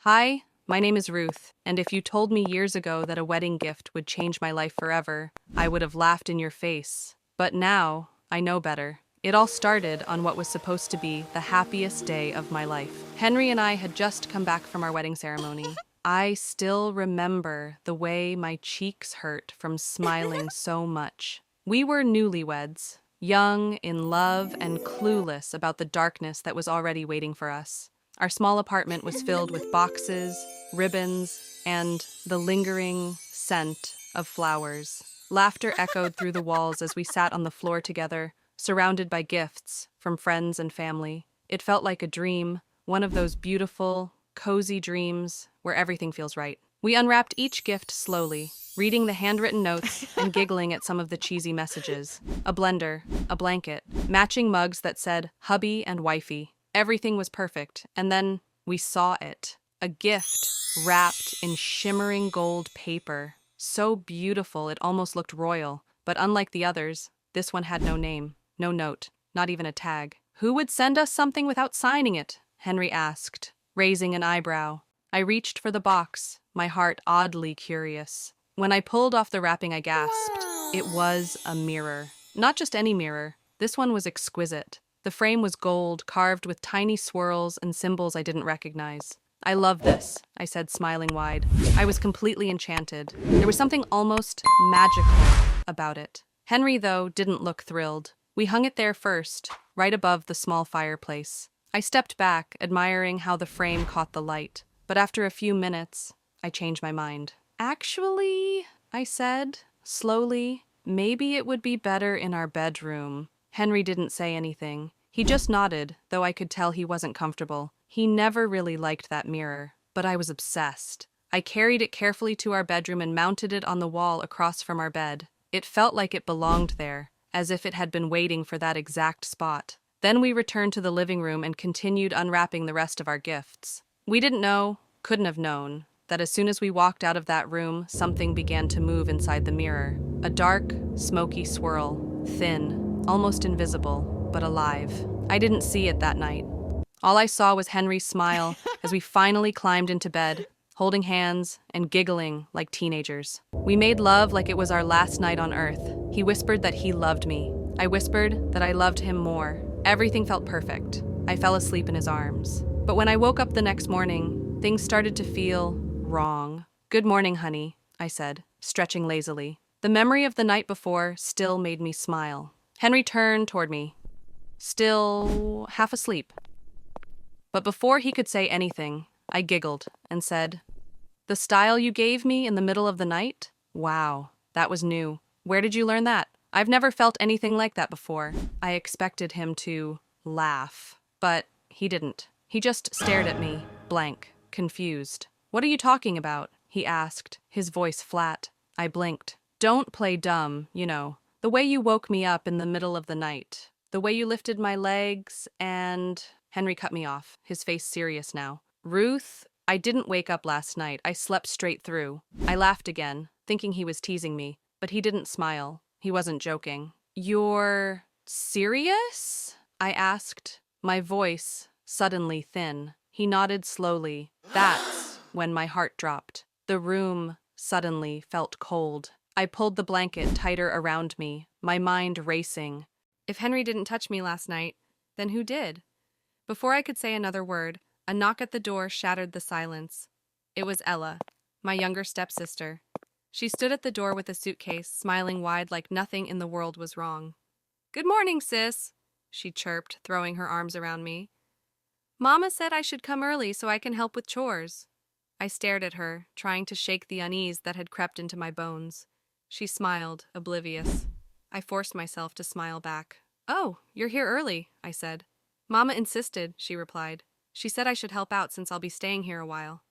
Hi, my name is Ruth, and if you told me years ago that a wedding gift would change my life forever, I would have laughed in your face. But now, I know better. It all started on what was supposed to be the happiest day of my life. Henry and I had just come back from our wedding ceremony. I still remember the way my cheeks hurt from smiling so much. We were newlyweds, young, in love, and clueless about the darkness that was already waiting for us. Our small apartment was filled with boxes, ribbons, and the lingering scent of flowers. Laughter echoed through the walls as we sat on the floor together, surrounded by gifts from friends and family. It felt like a dream, one of those beautiful, cozy dreams where everything feels right. We unwrapped each gift slowly, reading the handwritten notes and giggling at some of the cheesy messages. A blender, a blanket, matching mugs that said hubby and wifey. Everything was perfect, and then we saw it. A gift wrapped in shimmering gold paper. So beautiful it almost looked royal, but unlike the others, this one had no name, no note, not even a tag. Who would send us something without signing it? Henry asked, raising an eyebrow. I reached for the box, my heart oddly curious. When I pulled off the wrapping, I gasped. It was a mirror. Not just any mirror. This one was exquisite. The frame was gold, carved with tiny swirls and symbols I didn't recognize. I love this, I said, smiling wide. I was completely enchanted. There was something almost magical about it. Henry, though, didn't look thrilled. We hung it there first, right above the small fireplace. I stepped back, admiring how the frame caught the light. But after a few minutes, I changed my mind. Actually, I said, slowly, maybe it would be better in our bedroom. Henry didn't say anything. He just nodded, though I could tell he wasn't comfortable. He never really liked that mirror, but I was obsessed. I carried it carefully to our bedroom and mounted it on the wall across from our bed. It felt like it belonged there, as if it had been waiting for that exact spot. Then we returned to the living room and continued unwrapping the rest of our gifts. We didn't know, couldn't have known, that as soon as we walked out of that room, something began to move inside the mirror. A dark, smoky swirl, thin, almost invisible, but alive. I didn't see it that night. All I saw was Henry's smile as we finally climbed into bed, holding hands and giggling like teenagers. We made love like it was our last night on Earth. He whispered that he loved me. I whispered that I loved him more. Everything felt perfect. I fell asleep in his arms. But when I woke up the next morning, things started to feel wrong. "Good morning, honey," I said, stretching lazily. The memory of the night before still made me smile. Henry turned toward me, still half asleep. But before he could say anything, I giggled and said, "The style you gave me in the middle of the night? Wow, that was new. Where did you learn that? I've never felt anything like that before." I expected him to laugh, but he didn't. He just stared at me, blank, confused. "What are you talking about?" he asked, his voice flat. I blinked. "Don't play dumb, you know. The way you woke me up in the middle of the night. The way you lifted my legs and—" Henry cut me off, his face serious now. "Ruth, I didn't wake up last night. I slept straight through." I laughed again, thinking he was teasing me, but he didn't smile. He wasn't joking. "You're serious?" I asked, my voice suddenly thin. He nodded slowly. That's when my heart dropped. The room suddenly felt cold. I pulled the blanket tighter around me, my mind racing. If Henry didn't touch me last night, then who did? Before I could say another word, a knock at the door shattered the silence. It was Ella, my younger stepsister. She stood at the door with a suitcase, smiling wide like nothing in the world was wrong. "Good morning, sis," she chirped, throwing her arms around me. "Mama said I should come early so I can help with chores." I stared at her, trying to shake the unease that had crept into my bones. She smiled, oblivious. I forced myself to smile back. "Oh, you're here early," I said. "Mama insisted," she replied. "She said I should help out since I'll be staying here a while."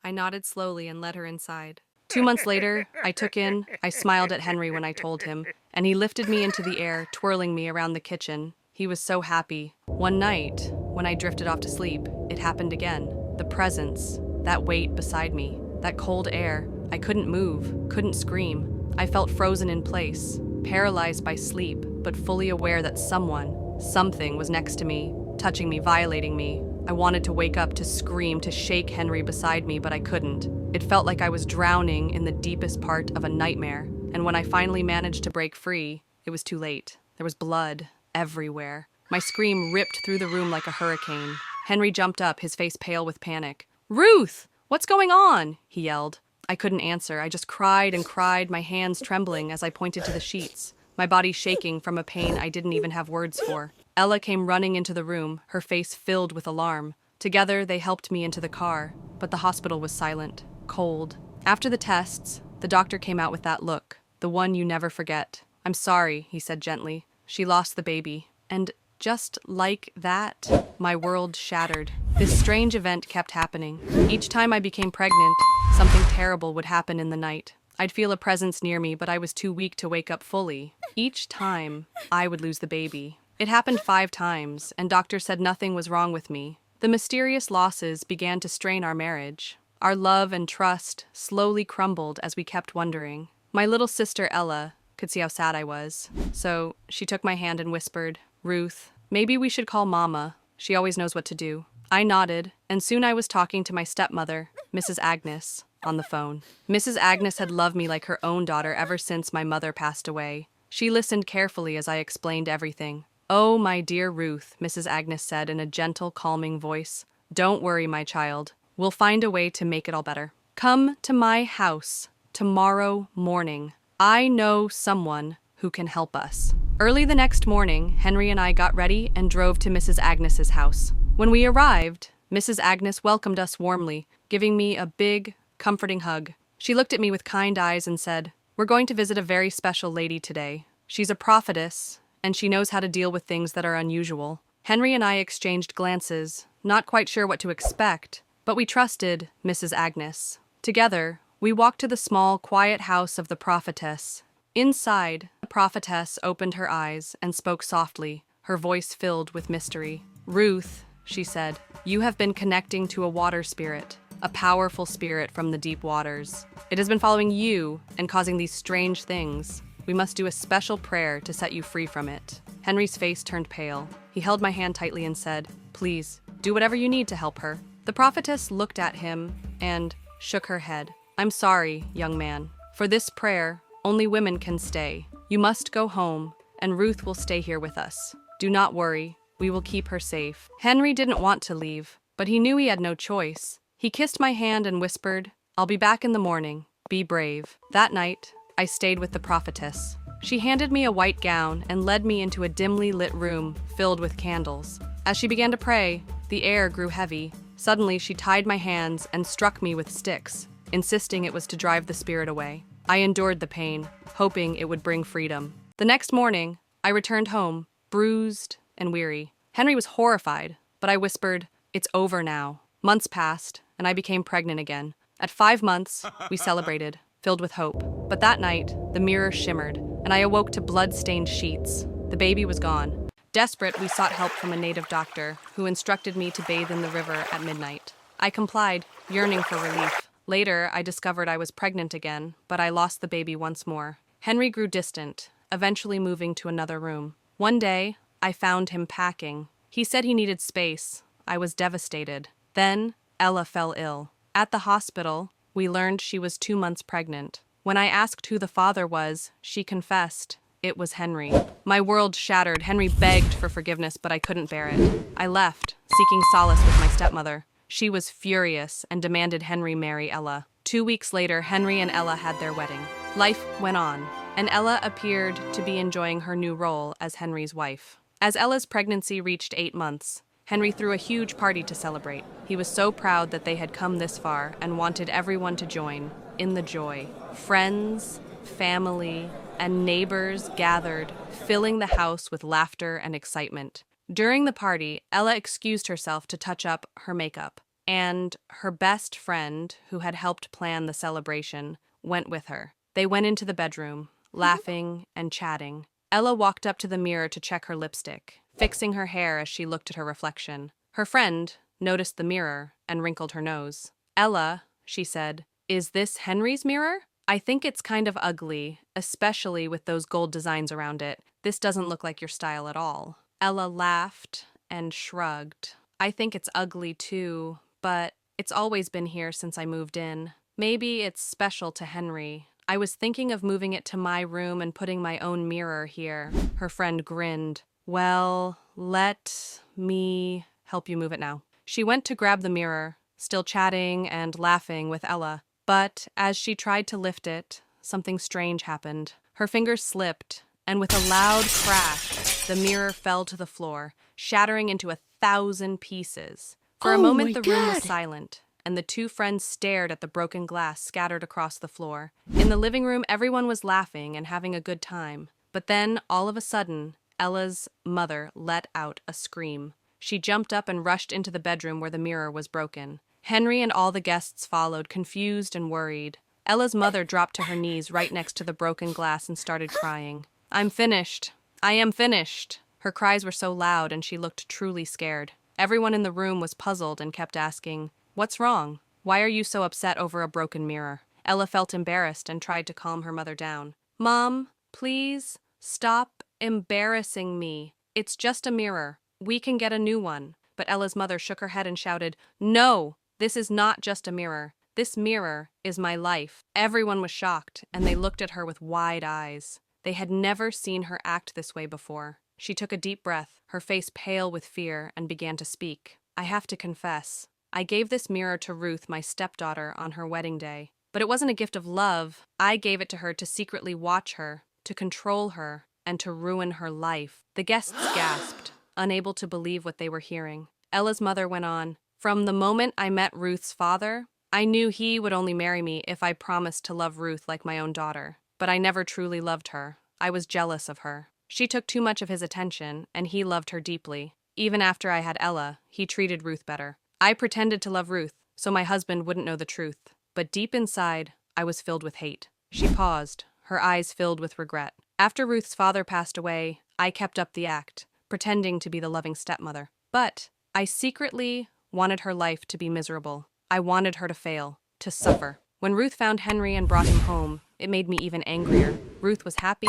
I nodded slowly and led her inside. 2 months later, I smiled at Henry when I told him, and he lifted me into the air, twirling me around the kitchen. He was so happy. One night, when I drifted off to sleep, it happened again. The presence, that weight beside me, that cold air. I couldn't move, couldn't scream. I felt frozen in place, paralyzed by sleep, but fully aware that something was next to me, touching me, violating me. I wanted to wake up, to scream, to shake Henry beside me, but I couldn't. It felt like I was drowning in the deepest part of a nightmare, and when I finally managed to break free, it was too late. There was blood everywhere. My scream ripped through the room like a hurricane. Henry jumped up, his face pale with panic. "Ruth! What's going on?" he yelled. I couldn't answer. I just cried and cried, my hands trembling as I pointed to the sheets, my body shaking from a pain I didn't even have words for. Ella came running into the room, her face filled with alarm. Together, they helped me into the car, but the hospital was silent, cold. After the tests, the doctor came out with that look, the one you never forget. "I'm sorry," he said gently. "She lost the baby." And just like that, my world shattered. This strange event kept happening. Each time I became pregnant, something terrible would happen in the night. I'd feel a presence near me, but I was too weak to wake up fully. Each time, I would lose the baby. It happened 5 times, and doctors said nothing was wrong with me. The mysterious losses began to strain our marriage. Our love and trust slowly crumbled as we kept wondering. My little sister Ella could see how sad I was, so she took my hand and whispered, "Ruth, maybe we should call Mama. She always knows what to do." I nodded, and soon I was talking to my stepmother, Mrs. Agnes, on the phone. Mrs. Agnes had loved me like her own daughter ever since my mother passed away. She listened carefully as I explained everything. "Oh, my dear Ruth," Mrs. Agnes said in a gentle, calming voice. "Don't worry, my child. We'll find a way to make it all better. Come to my house tomorrow morning. I know someone who can help us." Early the next morning, Henry and I got ready and drove to Mrs. Agnes's house. When we arrived, Mrs. Agnes welcomed us warmly, giving me a big, comforting hug. She looked at me with kind eyes and said, "We're going to visit a very special lady today. She's a prophetess, and she knows how to deal with things that are unusual." Henry and I exchanged glances, not quite sure what to expect, but we trusted Mrs. Agnes. Together, we walked to the small, quiet house of the prophetess. Inside, the prophetess opened her eyes and spoke softly, her voice filled with mystery. "Ruth," she said, "you have been connecting to a water spirit, a powerful spirit from the deep waters. It has been following you and causing these strange things. We must do a special prayer to set you free from it." Henry's face turned pale. He held my hand tightly and said, "Please, do whatever you need to help her." The prophetess looked at him and shook her head. "I'm sorry, young man. For this prayer, only women can stay. You must go home, and Ruth will stay here with us. Do not worry. We will keep her safe." Henry didn't want to leave, but he knew he had no choice. He kissed my hand and whispered, "I'll be back in the morning. Be brave." That night, I stayed with the prophetess. She handed me a white gown and led me into a dimly lit room filled with candles. As she began to pray, the air grew heavy. Suddenly, she tied my hands and struck me with sticks, insisting it was to drive the spirit away. I endured the pain, hoping it would bring freedom. The next morning, I returned home, bruised and weary. Henry was horrified, but I whispered, "It's over now." Months passed, and I became pregnant again. At 5 months, we celebrated, filled with hope. But that night, the mirror shimmered, and I awoke to blood-stained sheets. The baby was gone. Desperate, we sought help from a native doctor, who instructed me to bathe in the river at midnight. I complied, yearning for relief. Later, I discovered I was pregnant again, but I lost the baby once more. Henry grew distant, eventually moving to another room. One day, I found him packing. He said he needed space. I was devastated. Then, Ella fell ill. At the hospital, we learned she was 2 months pregnant. When I asked who the father was, she confessed it was Henry. My world shattered. Henry begged for forgiveness, but I couldn't bear it. I left, seeking solace with my stepmother. She was furious and demanded Henry marry Ella. 2 weeks later, Henry and Ella had their wedding. Life went on, and Ella appeared to be enjoying her new role as Henry's wife. As Ella's pregnancy reached 8 months, Henry threw a huge party to celebrate. He was so proud that they had come this far and wanted everyone to join in the joy. Friends, family, and neighbors gathered, filling the house with laughter and excitement. During the party, Ella excused herself to touch up her makeup, and her best friend, who had helped plan the celebration, went with her. They went into the bedroom, laughing and chatting. Ella walked up to the mirror to check her lipstick, fixing her hair as she looked at her reflection. Her friend noticed the mirror and wrinkled her nose. "Ella," she said, "is this Henry's mirror? I think it's kind of ugly, especially with those gold designs around it. This doesn't look like your style at all." Ella laughed and shrugged. I think it's ugly too, but it's always been here since I moved in. Maybe it's special to Henry. I was thinking of moving it to my room and putting my own mirror here. Her friend grinned. Well, let me help you move it now. She went to grab the mirror, still chatting and laughing with Ella. But as she tried to lift it, something strange happened. Her fingers slipped, and with a loud crash, the mirror fell to the floor, shattering into 1,000 pieces. For a moment, the room was silent, and the two friends stared at the broken glass scattered across the floor. In the living room, everyone was laughing and having a good time. But then, all of a sudden, Ella's mother let out a scream. She jumped up and rushed into the bedroom where the mirror was broken. Henry and all the guests followed, confused and worried. Ella's mother dropped to her knees right next to the broken glass and started crying. "I'm finished. I am finished." Her cries were so loud and she looked truly scared. Everyone in the room was puzzled and kept asking, "What's wrong? Why are you so upset over a broken mirror?" Ella felt embarrassed and tried to calm her mother down. "Mom, please stop embarrassing me. It's just a mirror. We can get a new one." But Ella's mother shook her head and shouted, "No, this is not just a mirror. This mirror is my life." Everyone was shocked, and they looked at her with wide eyes. They had never seen her act this way before. She took a deep breath, her face pale with fear, and began to speak. "I have to confess. I gave this mirror to Ruth, my stepdaughter, on her wedding day. But it wasn't a gift of love. I gave it to her to secretly watch her, to control her, and to ruin her life." The guests gasped, unable to believe what they were hearing. Ella's mother went on, "From the moment I met Ruth's father, I knew he would only marry me if I promised to love Ruth like my own daughter. But I never truly loved her. I was jealous of her. She took too much of his attention, and he loved her deeply. Even after I had Ella, he treated Ruth better. I pretended to love Ruth, so my husband wouldn't know the truth. But deep inside, I was filled with hate." She paused, her eyes filled with regret. "After Ruth's father passed away, I kept up the act, pretending to be the loving stepmother. But I secretly wanted her life to be miserable. I wanted her to fail, to suffer. When Ruth found Henry and brought him home, it made me even angrier. Ruth was happy,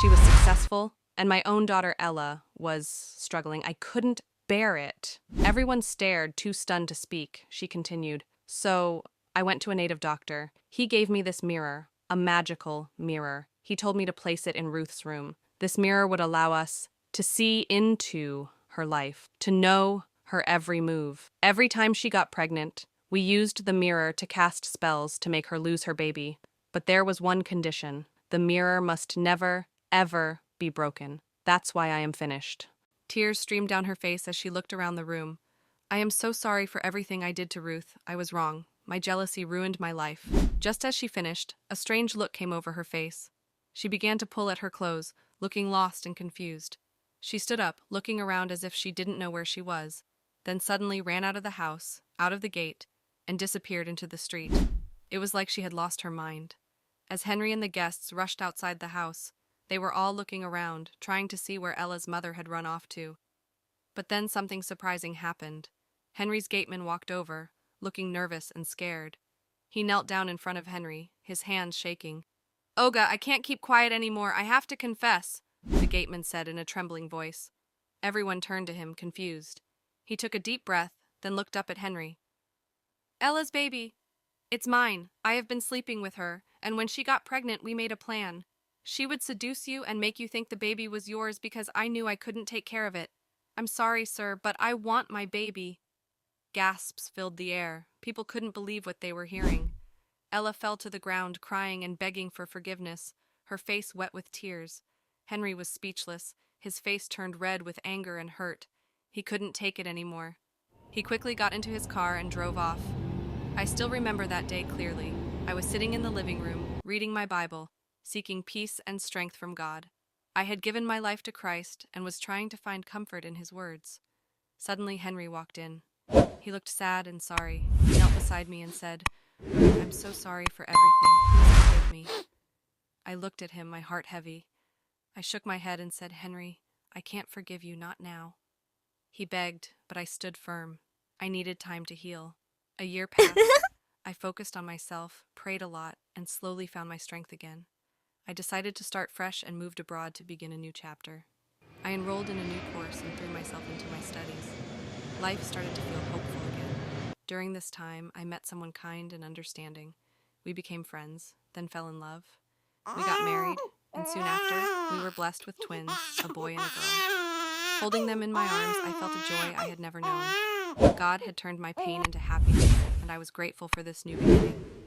she was successful, and my own daughter Ella was struggling. I couldn't bear it." Everyone stared, too stunned to speak. She continued, "So I went to a native doctor. He gave me this mirror, a magical mirror. He told me to place it in Ruth's room. This mirror would allow us to see into her life, to know her every move. Every time she got pregnant, we used the mirror to cast spells to make her lose her baby. But there was one condition. The mirror must never, ever be broken. That's why I am finished." Tears streamed down her face as she looked around the room. "I am so sorry for everything I did to Ruth. I was wrong. My jealousy ruined my life." Just as she finished, a strange look came over her face. She began to pull at her clothes, looking lost and confused. She stood up, looking around as if she didn't know where she was, then suddenly ran out of the house, out of the gate, and disappeared into the street. It was like she had lost her mind. As Henry and the guests rushed outside the house, they were all looking around, trying to see where Ella's mother had run off to. But then something surprising happened. Henry's gateman walked over, looking nervous and scared. He knelt down in front of Henry, his hands shaking. "Olga, I can't keep quiet anymore. I have to confess," the gateman said in a trembling voice. Everyone turned to him, confused. He took a deep breath, then looked up at Henry. "Ella's baby. It's mine. I have been sleeping with her, and when she got pregnant, we made a plan. She would seduce you and make you think the baby was yours because I knew I couldn't take care of it. I'm sorry, sir, but I want my baby." Gasps filled the air. People couldn't believe what they were hearing. Ella fell to the ground, crying and begging for forgiveness, her face wet with tears. Henry was speechless, his face turned red with anger and hurt. He couldn't take it anymore. He quickly got into his car and drove off. I still remember that day clearly. I was sitting in the living room, reading my Bible, seeking peace and strength from God. I had given my life to Christ and was trying to find comfort in his words. Suddenly Henry walked in. He looked sad and sorry. He knelt beside me and said, "Ruth, I'm so sorry for everything. Please forgive me." I looked at him, my heart heavy. I shook my head and said, "Henry, I can't forgive you, not now." He begged, but I stood firm. I needed time to heal. A year passed. I focused on myself, prayed a lot, and slowly found my strength again. I decided to start fresh and moved abroad to begin a new chapter. I enrolled in a new course and threw myself into my studies. Life started to feel hopeful again. During this time, I met someone kind and understanding. We became friends, then fell in love. We got married, and soon after, we were blessed with twins, a boy and a girl. Holding them in my arms, I felt a joy I had never known. God had turned my pain into happiness, and I was grateful for this new beginning.